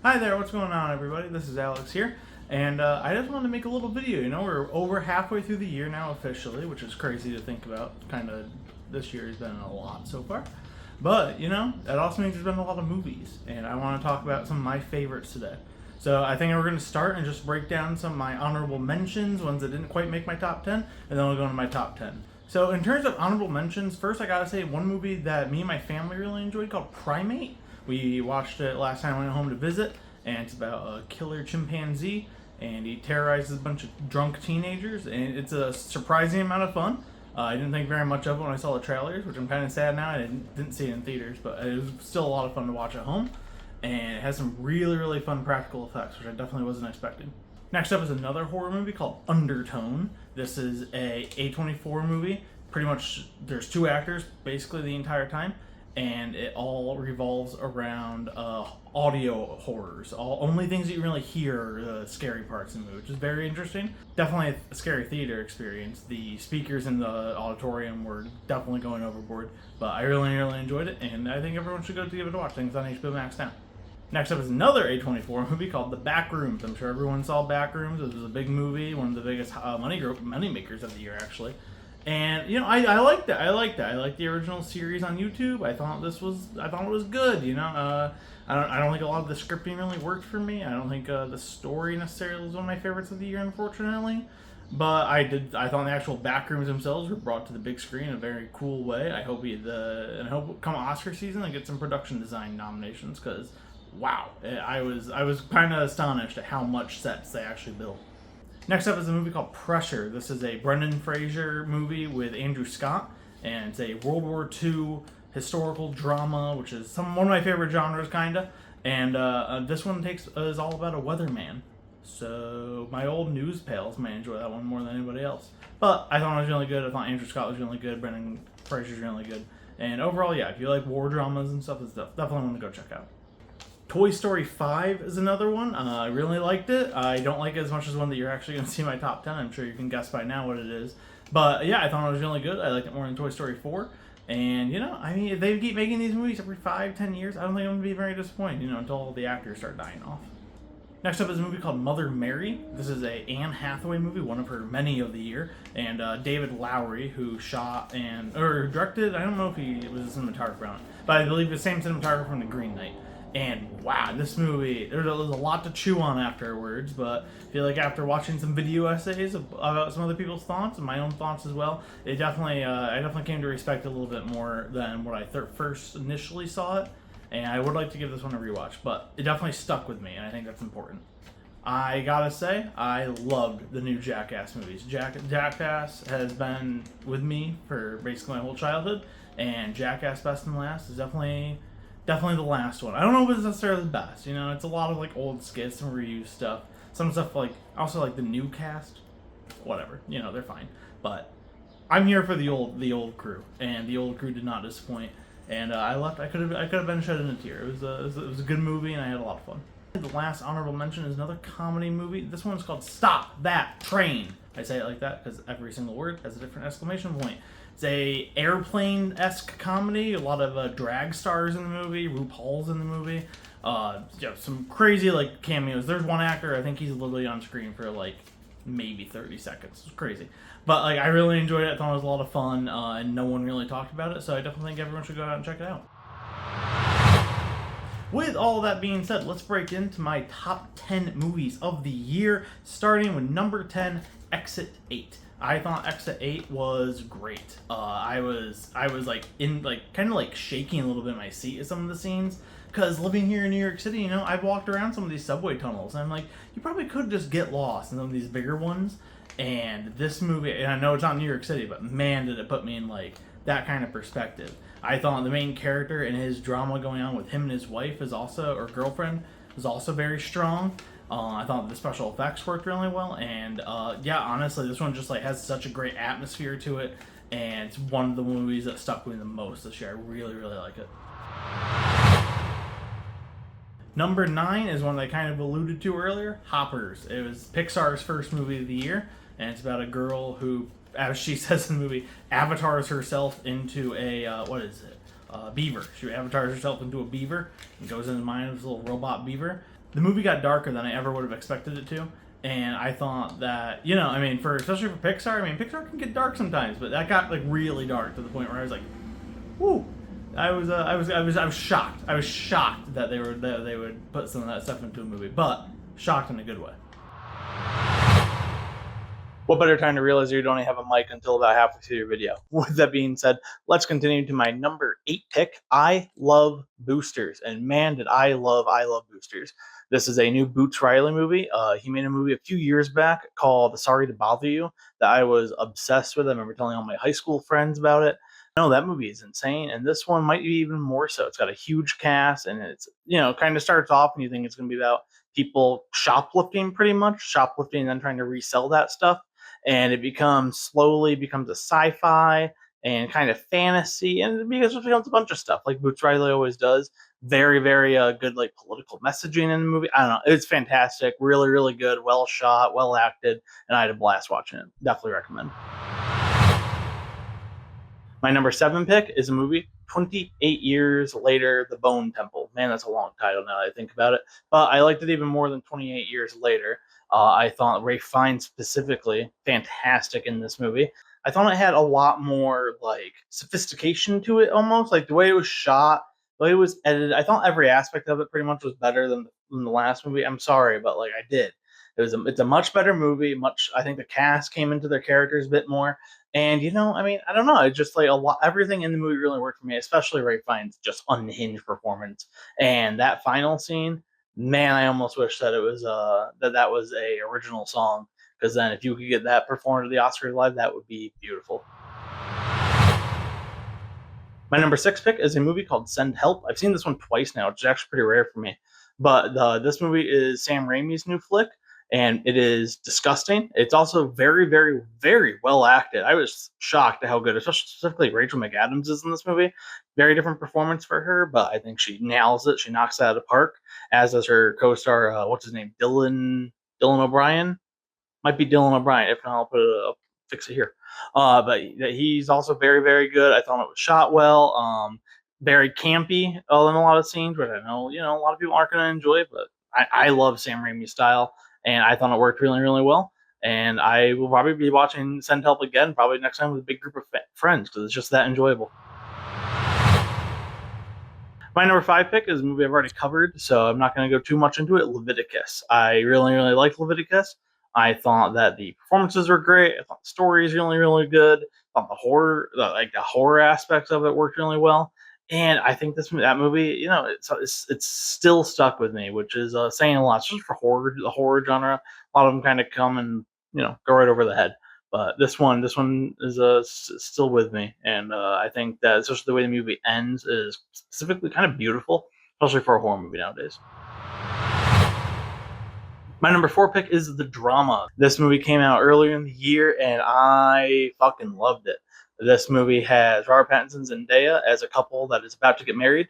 Hi there, what's going on everybody? This is Alex here, and I just wanted to make a little video. We're over halfway through the year now officially, which is crazy to think about. This year has been a lot so far. But, that also means there's been a lot of movies, and I want to talk about some of my favorites today. So I think we're going to start and just break down some of my honorable mentions, ones that didn't quite make my top 10, and then we'll go into my top 10. So in terms of honorable mentions, first I gotta say one movie that me and my family really enjoyed called Primate. We watched it last time I went home to visit, and it's about a killer chimpanzee, and he terrorizes a bunch of drunk teenagers, and it's a surprising amount of fun. I didn't think very much of it when I saw the trailers, which I'm kind of sad now. I didn't see it in theaters, but it was still a lot of fun to watch at home, and it has some really, really fun practical effects, which I definitely wasn't expecting. Next up is another horror movie called Undertone. This is a A24 movie. Pretty much, there's two actors basically the entire time, and it all revolves around audio horrors. Only things that you really hear are the scary parts in the movie, which is very interesting. Definitely a scary theater experience. The speakers in the auditorium were definitely going overboard, but I really, really enjoyed it, and I think everyone should go to give it a watch. I think it's on HBO Max now. Next up is another A24 movie called The Backrooms. I'm sure everyone saw Backrooms. It was a big movie, one of the biggest money makers of the year, actually. And I liked it. I liked the original series on YouTube. I thought it was good. I don't think a lot of the scripting really worked for me. I don't think the story necessarily was one of my favorites of the year, unfortunately. But I thought the actual Backrooms themselves were brought to the big screen in a very cool way. I hope come Oscar season I get some production design nominations, because wow, I was kind of astonished at how much sets they actually built. Next up is a movie called Pressure. This is a Brendan Fraser movie with Andrew Scott, and it's a World War II historical drama, which is one of my favorite genres, kinda. And this one is all about a weatherman. So my old news pals may enjoy that one more than anybody else. But I thought it was really good. I thought Andrew Scott was really good. Brendan Fraser's really good. And overall, yeah, if you like war dramas and stuff, it's definitely one to go check out. Toy Story 5 is another one. I really liked it. I don't like it as much as one that you're actually going to see in my top 10. I'm sure you can guess by now what it is. But yeah, I thought it was really good. I liked it more than Toy Story 4. And, if they keep making these movies every 5-10 years, I don't think I'm going to be very disappointed, until all the actors start dying off. Next up is a movie called Mother Mary. This is a Anne Hathaway movie, one of her many of the year. And David Lowery, who directed, I don't know if he was a cinematographer on it, but I believe the same cinematographer from The Green Knight. And wow, this movie, there's a lot to chew on afterwards, but I feel like after watching some video essays about some other people's thoughts and my own thoughts as well, I definitely came to respect it a little bit more than what I first initially saw it. And I would like to give this one a rewatch, but it definitely stuck with me, and I think that's important. I gotta say, I loved the new Jackass movies. Jackass has been with me for basically my whole childhood, and Jackass Best and Last is definitely the last one. I don't know if it's necessarily the best. It's a lot of old skits and reused stuff. Some stuff also the new cast. Whatever. They're fine. But I'm here for the old crew, and the old crew did not disappoint. And I left. I could have been shed in a tear. It was a good movie, and I had a lot of fun. The last honorable mention is another comedy movie. This one's called Stop That Train. I say it like that because every single word has a different exclamation point. It's a airplane-esque comedy. A lot of drag stars in the movie. RuPaul's in the movie. Some crazy cameos. There's one actor. I think he's literally on screen for maybe 30 seconds. It's crazy. But I really enjoyed it. I thought it was a lot of fun, and no one really talked about it. So I definitely think everyone should go out and check it out. With all that being said, let's break into my top 10 movies of the year, starting with number 10, Exit 8. I thought Exit 8 was great. I was shaking a little bit in my seat at some of the scenes, because living here in New York City, I've walked around some of these subway tunnels, and I'm like, you probably could just get lost in some of these bigger ones. And this movie, and I know it's not New York City, but man, did it put me in that kind of perspective. I thought the main character and his drama going on with him and his wife girlfriend was also very strong. I thought the special effects worked really well, and honestly, this one just has such a great atmosphere to it, and it's one of the movies that stuck with me the most this year. I really, really like it. Number 9 is one that I kind of alluded to earlier, Hoppers. It was Pixar's first movie of the year, and it's about a girl who, as she says in the movie, avatars herself into a, beaver. She avatars herself into a beaver and goes into the mind of this little robot beaver. the movie got darker than I ever would have expected it to. And I thought that, I mean, for especially for Pixar, I mean, Pixar can get dark sometimes, but that got like really dark to the point where I was like, "Whoo!" I was shocked. I was shocked that they would put some of that stuff into a movie, but shocked in a good way. What better time to realize you don't only have a mic until about halfway through your video? With that being said, let's continue to my number 8 pick. I love boosters, and man, did I love boosters. This is a new Boots Riley movie. He made a movie a few years back called Sorry to Bother You that I was obsessed with. I remember telling all my high school friends about it. No, that movie is insane, and this one might be even more so. It's got a huge cast, and it's kind of starts off, and you think it's going to be about people shoplifting, pretty much shoplifting, and then trying to resell that stuff, and it slowly becomes a sci-fi and kind of fantasy, and it becomes a bunch of stuff like Boots Riley always does. Very, very good, like political messaging in the movie. I don't know, it's fantastic, really, really good, well shot, well acted, and I had a blast watching it. Definitely recommend. My number 7 pick is a movie 28 Years Later, The Bone Temple. Man, that's a long title now that I think about it. But I liked it even more than 28 Years Later. I thought Ralph Fiennes specifically fantastic in this movie. I thought it had a lot more like sophistication to it, almost like the way it was shot, the way it was edited. I thought every aspect of it pretty much was better than the last movie. I'm sorry, but like I did. It's a much better movie. I think the cast came into their characters a bit more. And I mean, I don't know. It's just like a lot. Everything in the movie really worked for me, especially Ralph Fiennes' just unhinged performance. And that final scene, man, I almost wish that it was that was a original song. Because then, if you could get that performed at the Oscars live, that would be beautiful. My number 6 pick is a movie called Send Help. I've seen this one twice now, which is actually pretty rare for me. But this movie is Sam Raimi's new flick, and it is disgusting. It's also very, very, very well acted. I was shocked at how good, specifically Rachel McAdams is in this movie. Very different performance for her, but I think she nails it. She knocks it out of the park, as does her co-star, what's his name, Dylan O'Brien. Might be Dylan O'Brien. If not, I'll fix it here. But he's also very, very good. I thought it was shot well. Very campy in a lot of scenes, which I know a lot of people aren't going to enjoy, but I love Sam Raimi's style, and I thought it worked really, really well. And I will probably be watching Send Help again, probably next time with a big group of friends, because it's just that enjoyable. My number 5 pick is a movie I've already covered, so I'm not going to go too much into it. Leviticus. I really, really like Leviticus. I thought that the performances were great. I thought the story is really, really good. I thought the horror aspects of it worked really well. And I think that movie, it's still stuck with me, which is saying a lot. It's just for the horror genre. A lot of them kind of come and go right over the head. But this one is still with me, and I think that especially the way the movie ends is specifically kind of beautiful, especially for a horror movie nowadays. My number 4 pick is The Drama. This movie came out earlier in the year, and I fucking loved it. This movie has Robert Pattinson and Zendaya as a couple that is about to get married,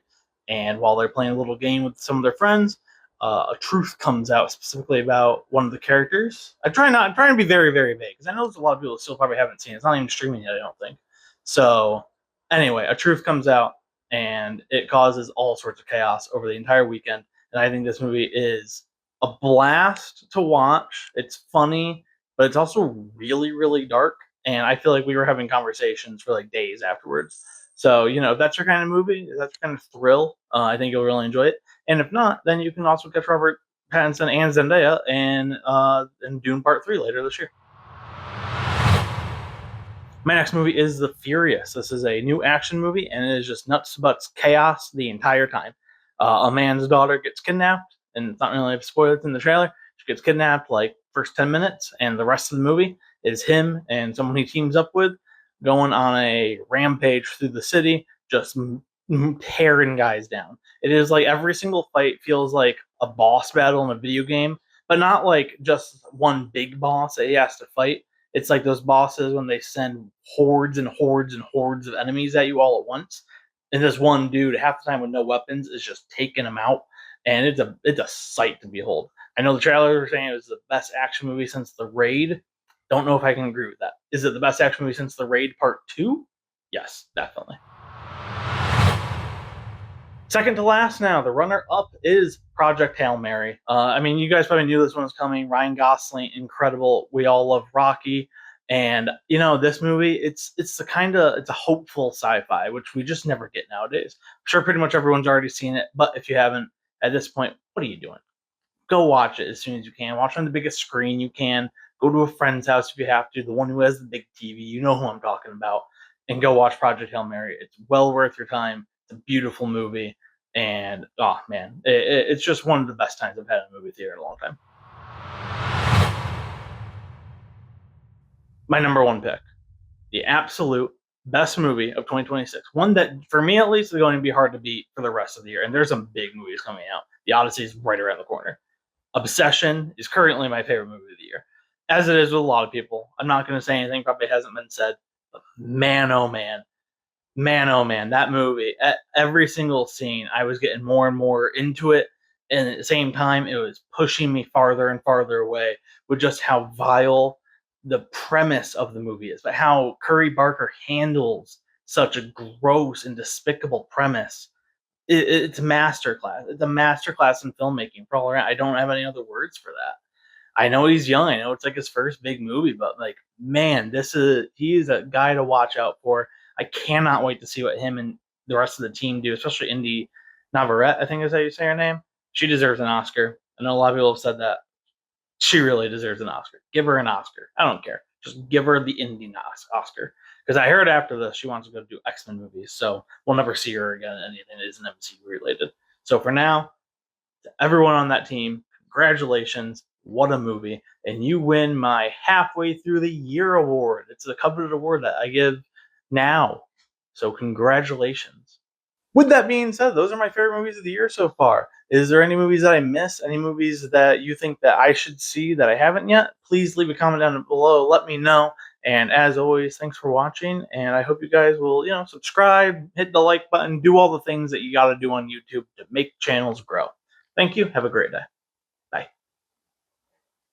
and while they're playing a little game with some of their friends, a truth comes out specifically about one of the characters. I'm trying to be very, very vague, because I know there's a lot of people who still probably haven't seen it. It's not even streaming yet, I don't think. So, anyway, a truth comes out, and it causes all sorts of chaos over the entire weekend, and I think this movie is a blast to watch. It's funny, but it's also really, really dark. And I feel like we were having conversations for like days afterwards. So, if that's your kind of movie, if that's your kind of thrill, I think you'll really enjoy it. And if not, then you can also catch Robert Pattinson and Zendaya in Dune Part 3 later this year. My next movie is The Furious. This is a new action movie, and it is just nuts butts chaos the entire time. A man's daughter gets kidnapped, and it's not really a spoiler, it's in the trailer. She gets kidnapped like first 10 minutes, and the rest of the movie is him and someone he teams up with going on a rampage through the city, just tearing guys down. It is like every single fight feels like a boss battle in a video game, but not like just one big boss that he has to fight. It's like those bosses when they send hordes and hordes and hordes of enemies at you all at once, and this one dude, half the time with no weapons, is just taking them out, and it's a sight to behold. I know the trailers were saying it was the best action movie since The Raid. Don't know if I can agree with that. Is it the best action movie since The Raid Part 2? Yes, definitely. Second to last now, the runner-up is Project Hail Mary. I mean, you guys probably knew this one was coming. Ryan Gosling, incredible. We all love Rocky, and this movie. It's it's a hopeful sci-fi, which we just never get nowadays. I'm sure pretty much everyone's already seen it, but if you haven't at this point, what are you doing? Go watch it as soon as you can. Watch it on the biggest screen you can. Go to a friend's house if you have to, the one who has the big TV. You know who I'm talking about. And go watch Project Hail Mary. It's well worth your time. It's a beautiful movie. And, oh, man, it's just one of the best times I've had in a movie theater in a long time. My number one pick. The absolute best movie of 2026. One that, for me at least, is going to be hard to beat for the rest of the year. And there's some big movies coming out. The Odyssey is right around the corner. Obsession is currently my favorite movie of the year, as it is with a lot of people. I'm not going to say anything probably hasn't been said, but man, oh man, that movie, at every single scene, I was getting more and more into it. And at the same time, it was pushing me farther and farther away with just how vile the premise of the movie is, but how Curry Barker handles such a gross and despicable premise. It's a masterclass. It's a masterclass in filmmaking for all around. I don't have any other words for that. I know he's young. I know it's like his first big movie, but like, man, he's a guy to watch out for. I cannot wait to see what him and the rest of the team do, especially Indy Navarrete, I think is how you say her name. She deserves an Oscar. I know a lot of people have said that. She really deserves an Oscar. Give her an Oscar. I don't care. Just give her the Indy Oscar. Because I heard after this she wants to go do X-Men movies, so we'll never see her again in anything that isn't MCU related. So for now, to everyone on that team, congratulations. What a movie. And you win my halfway through the year award. It's a coveted award that I give now. So congratulations. With that being said, those are my favorite movies of the year so far. Is there any movies that I missed? Any movies that you think that I should see that I haven't yet? Please leave a comment down below. Let me know. And as always, thanks for watching. And I hope you guys will, subscribe, hit the like button, do all the things that you got to do on YouTube to make channels grow. Thank you. Have a great day.